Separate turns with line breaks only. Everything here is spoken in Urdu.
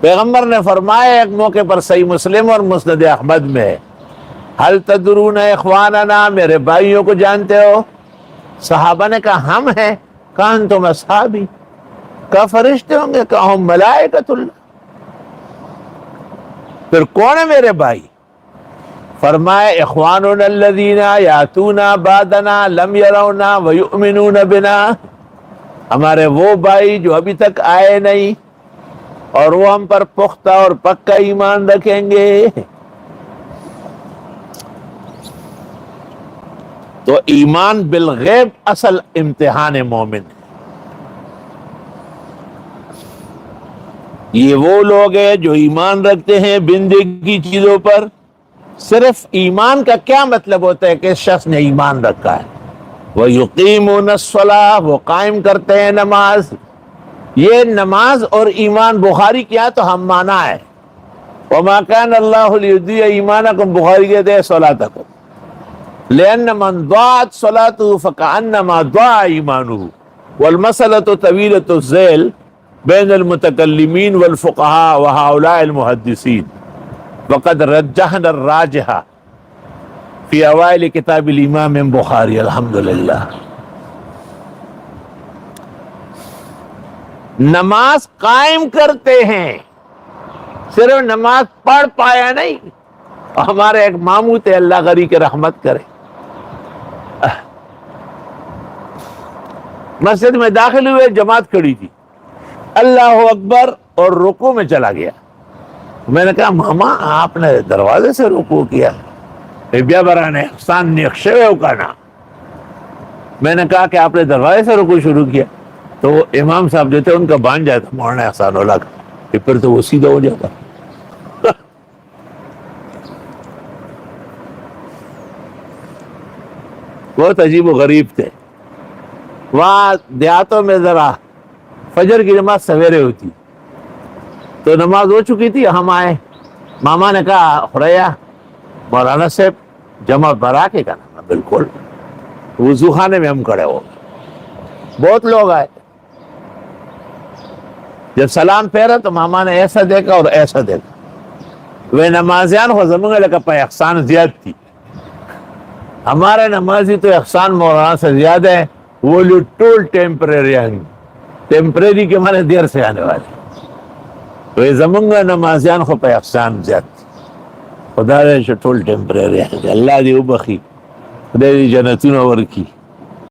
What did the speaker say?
پیغمبر نے فرمایا ایک موقع پر صحیح مسلم اور مسند احمد میں، حل تدرون اخواننا، میرے بھائیوں کو جانتے ہو؟ صحابہ نے کہا ہم ہیں۔ کہا انتم اصحابی، کہا فرشتے ہوں گے، کہا ہم ملائکۃ اللہ۔ پھر کون ہے میرے بھائی؟ فرمایا اخواننا الذین یاتون بعدنا لم یرونا ویؤمنون بنا، ہمارے وہ بھائی جو ابھی تک آئے نہیں اور وہ ہم پر پختہ اور پکا ایمان رکھیں گے۔ تو ایمان بالغیب اصل امتحان مومن ہے۔ یہ وہ لوگ ہیں جو ایمان رکھتے ہیں بن دیکھی چیزوں پر۔ صرف ایمان کا کیا مطلب ہوتا ہے کہ اس شخص نے ایمان رکھا ہے؟ وَيُقِيمُونَ الصَّلَاةَ، وہ قائم کرتے ہیں نماز۔ یہ نماز اور ایمان بخاری کیا تو ہم مانا ہے۔ وَمَا كَانَ اللَّهُ لِيُضِيعَ إِيمَانَكُمْ بخاری کہتے ہیں صلاتکم، لأن من ضاعت صلاته فكأنما ضاع إيمانه، والمسألة طويلة الذيل بين المتكلمين والفقهاء وهؤلاء المحدثين، وقد رجحنا الراجح في أوائل كتاب الإمام بخاری الحمدللہ۔ نماز قائم کرتے ہیں، صرف نماز پڑھ پایا نہیں۔ ہمارے ایک ماموں تھے، اللہ غری کے رحمت کرے، مسجد میں داخل ہوئے، جماعت کھڑی تھی، اللہ اکبر اور رکوع میں چلا گیا۔ میں نے کہا ماما آپ نے دروازے سے رکوع کیا؟ بیا برانے احسان نیخشوے اکانا۔ میں نے کہا کہ آپ نے دروازے سے رکوع شروع کیا؟ تو وہ امام صاحب جو تھے ان کا بان جاتا مولانا احسان اللہ کا، کہ پھر تو وہ سیدھا ہو جاتا۔ بہت عجیب و غریب تھے۔ وہاں دیہاتوں میں ذرا فجر کی نماز سویرے ہوتی، تو نماز ہو چکی تھی، ہم آئے، ماما نے کہا خوریا مولانا صاحب جمع برا کے کہنا، بالکل۔ وضو خانے میں ہم کھڑے ہو گئے، بہت لوگ آئے۔ جب سلام پھیرا تو ماما نے ایسا دیکھا اور ایسا دیکھا۔ وہ نمازیان خو زمانگا لکا پا احسان زیاد تھی، ہمارے نمازی تو احسان مولانا سے زیادہ ہے، وہ لوگ ٹول ٹیمپریری آئیں، ٹیمپریری کے معنی دیر سے آنے والے۔ وہ زمانگا نمازیان خو پا احسان زیاد تھی، خدا دے ٹول ٹیمپریری آئیں، اللہ دی اوبخی، خدا دی جنتون ورکی۔